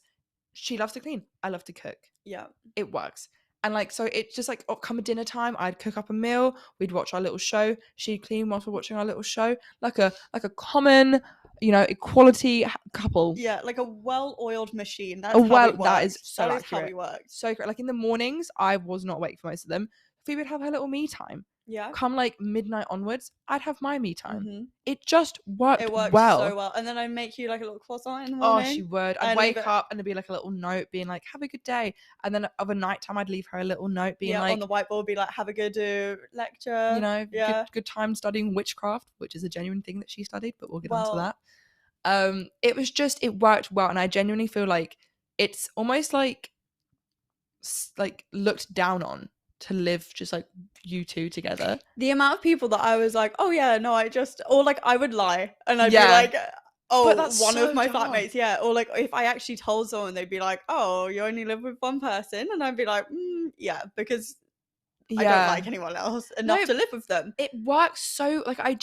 she loves to clean, I love to cook. Yeah, it works. And like so it's just like come a dinner time, I'd cook up a meal, we'd watch our little show, she'd clean whilst we're watching our little show, like a common, you know, equality couple. Yeah, like a well-oiled machine. That's how it works. That is so that accurate. Is how we work. So great. Like in the mornings I was not awake for most of them. Phoebe would have her little me time. Yeah. Come like midnight onwards, I'd have my me time. It just worked so well. And then I'd make you like a little croissant in the morning. Oh, she would. I'd wake up and there'd be like a little note being like, have a good day. And then of a night time, I'd leave her a little note being like, on the whiteboard, be like, have a good lecture. You know, good time studying witchcraft, which is a genuine thing that she studied, but we'll get onto that. It worked well. And I genuinely feel like it's almost like looked down on to live just like you two together. The amount of people that I was like, oh yeah, no, or like I would lie and I'd be like, oh, that's one of my flatmates, or like if I actually told someone, they'd be like, oh, you only live with one person, and I'd be like, yeah, because I don't like anyone else enough to live with them. It works so like I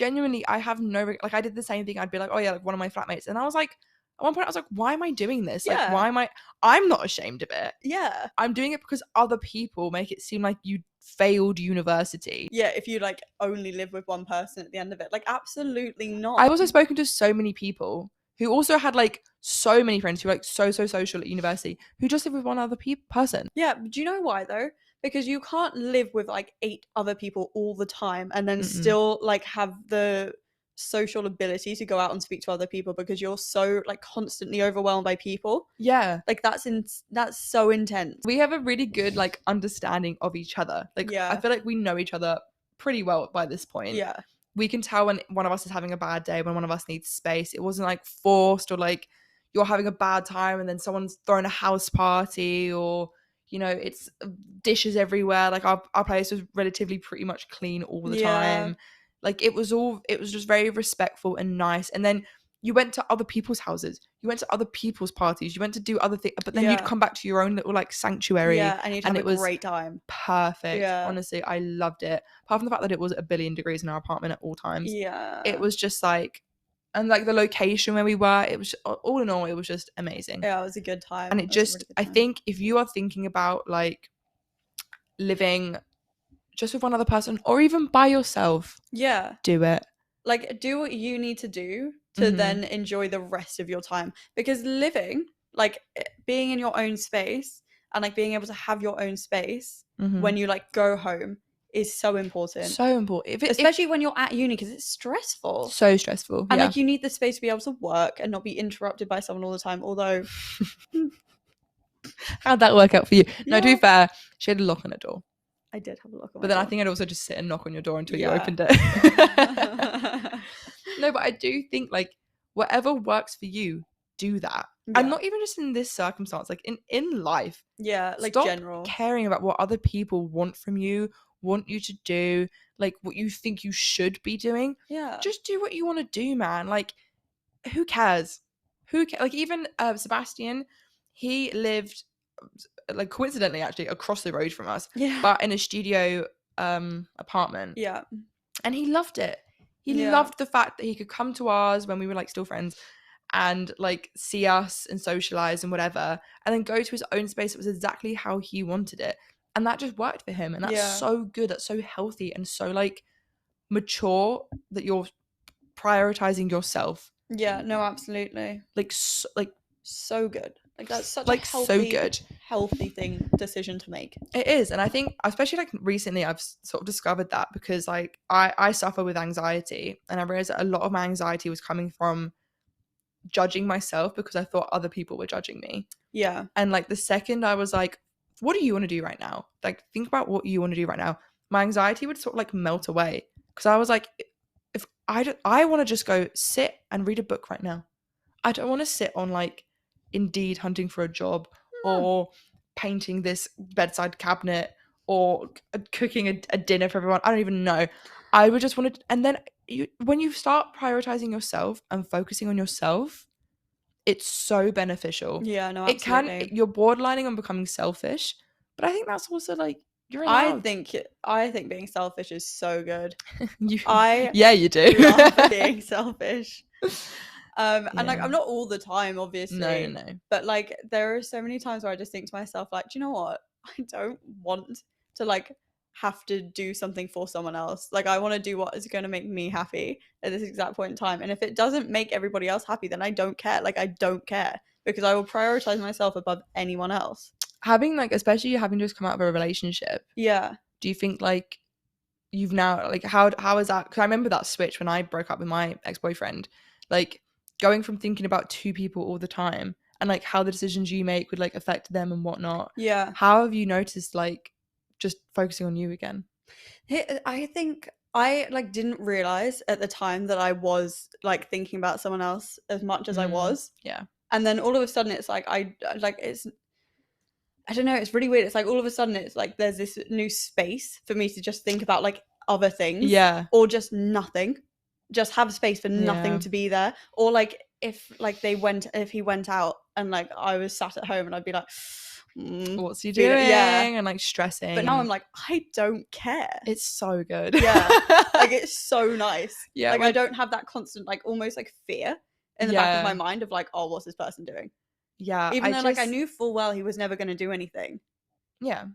have no like I did the same thing. I'd be like, oh yeah, like one of my flatmates, and I was like, at one point I was like, why am I doing this? Like why I'm not ashamed of it. Yeah, I'm doing it because other people make it seem like you failed university. Yeah, if you like only live with one person at the end of it, like absolutely not. I've also spoken to so many people who also had like so many friends who were like so social at university who just live with one other person. Yeah, do you know why though? Because you can't live with like 8 other people all the time and then still like have the social ability to go out and speak to other people, because you're so like constantly overwhelmed by people. Yeah, like that's so intense. We have a really good like understanding of each other. Like I feel like we know each other pretty well by this point. Yeah, we can tell when one of us is having a bad day, when one of us needs space. It wasn't like forced or like you're having a bad time and then someone's throwing a house party, or you know, it's dishes everywhere. Like our place was relatively pretty much clean all the time. Like it was just very respectful and nice. And then you went to other people's houses, you went to other people's parties, you went to do other things, but then you'd come back to your own little like sanctuary. And you'd have a great time. Perfect. Honestly, I loved it. Apart from the fact that it was 1 billion degrees in our apartment at all times. It was just like, and like the location where we were, it was all in all, it was just amazing. Yeah, it was a good time. And it just, I think if you are thinking about like living just with one other person or even by yourself, do it. Like do what you need to do to then enjoy the rest of your time, because living, like being in your own space and like being able to have your own space when you like go home is so important. So important. Especially when you're at uni, because it's stressful. So stressful. And yeah. like you need the space to be able to work and not be interrupted by someone all the time. Although how'd that work out for you? No, Yeah. to be fair, she had a lock on her door. I did have a look on my But then door. I think I'd also just sit and knock on your door until you Yeah. opened it. No, but I do think like whatever works for you, do that. Yeah. And not even just in this circumstance, like in life. Yeah, like Stop general. caring about what other people want from you, want you to do, like what you think you should be doing. Yeah. Just do what you want to do, man. Like, who cares? Like even Sebastian, he lived like coincidentally actually across the road from us, Yeah. but in a studio apartment. Yeah. And he loved it. He Yeah. loved the fact that he could come to ours when we were like still friends and like see us and socialize and whatever, and then go to his own space. It was exactly how he wanted it, and that just worked for him. And that's Yeah. so good. That's so healthy and so like mature that you're prioritizing yourself. Yeah, no, absolutely. Like so good. Like that's such like a healthy, so good healthy decision to make. It is. And I think especially like recently I've sort of discovered that, because like I suffer with anxiety, and I realized that a lot of my anxiety was coming from judging myself because I thought other people were judging me. Yeah. And like the second I was like, what do you want to do right now? Like think about what you want to do right now. My anxiety would sort of like melt away, because I was like, if I want to just go sit and read a book right now. I don't want to sit on like Indeed hunting for a job or painting this bedside cabinet or cooking a dinner for everyone. I don't even know. I would just want to, and then when you start prioritizing yourself and focusing on yourself, it's so beneficial. Yeah, no, absolutely. You're borderlining on becoming selfish, but I think that's also like you're allowed. I think being selfish is so good. You do. love being selfish. And like I'm not all the time, obviously. No. But like there are so many times where I just think to myself, like, do you know what? I don't want to like have to do something for someone else. Like I want to do what is going to make me happy at this exact point in time. And if it doesn't make everybody else happy, then I don't care. Like I don't care, because I will prioritize myself above anyone else. Having like, especially having just come out of a relationship. Yeah. Do you think like you've now like how is that? Because I remember that switch when I broke up with my ex-boyfriend, like going from thinking about two people all the time and like how the decisions you make would like affect them and whatnot. Yeah. How have you noticed like just focusing on you again? I think I like didn't realize at the time that I was like thinking about someone else as much as I was. Yeah. And then all of a sudden it's like I don't know, it's really weird. It's like all of a sudden it's like there's this new space for me to just think about like other things. Yeah. Or just nothing. Just have space for nothing to be there. Or like if he went out and like I was sat at home and I'd be like, what's he doing? And like stressing. But now I'm like, I don't care. It's so good. Yeah. Like it's so nice. Yeah. Like I don't have that constant like almost like fear in the back of my mind of like, oh, what's this person doing? Yeah. Even though like I knew full well he was never going to do anything. Yeah.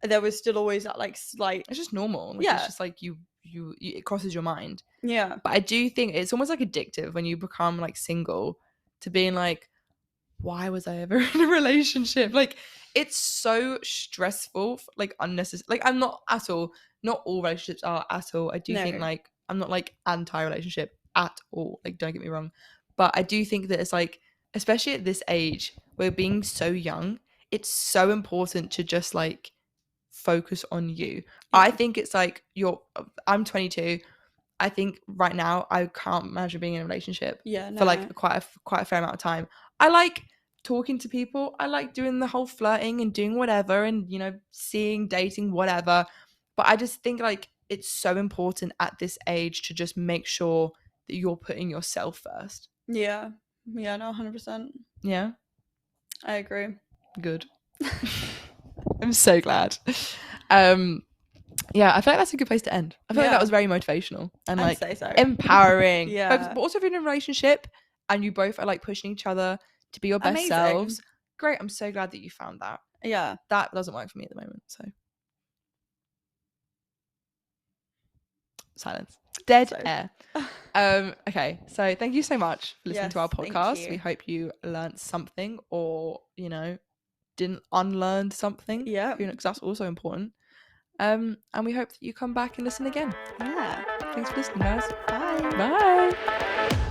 There was still always that like slight. It's just normal. Like, it's just like you it crosses your mind. Yeah. But I do think it's almost like addictive when you become like single to being like, why was I ever in a relationship? Like it's so stressful, like unnecessary. Like I'm not at all. Not all relationships are at all. I do think like I'm not like anti-relationship at all. Like don't get me wrong, but I do think that it's like, especially at this age, we're being so young. It's so important to just like focus on you. Yeah. I think it's like I'm 22. I think right now I can't imagine being in a relationship for like quite a fair amount of time. I like talking to people. I like doing the whole flirting and doing whatever and, you know, seeing, dating, whatever. But I just think like it's so important at this age to just make sure that you're putting yourself first. Yeah. Yeah, no, 100%. Yeah. I agree. Good. I'm so glad. Yeah, I feel like that's a good place to end. I feel like that was very motivational and like empowering. Yeah. But also if you're in a relationship and you both are like pushing each other to be your best selves. Great. I'm so glad that you found that. Yeah. That doesn't work for me at the moment. So silence. Dead air. Okay. So thank you so much for listening to our podcast. We hope you learned something or, you know, didn't unlearn something. Yeah. Because that's also important. And we hope that you come back and listen again. Yeah. Thanks for listening, guys. Bye. Bye.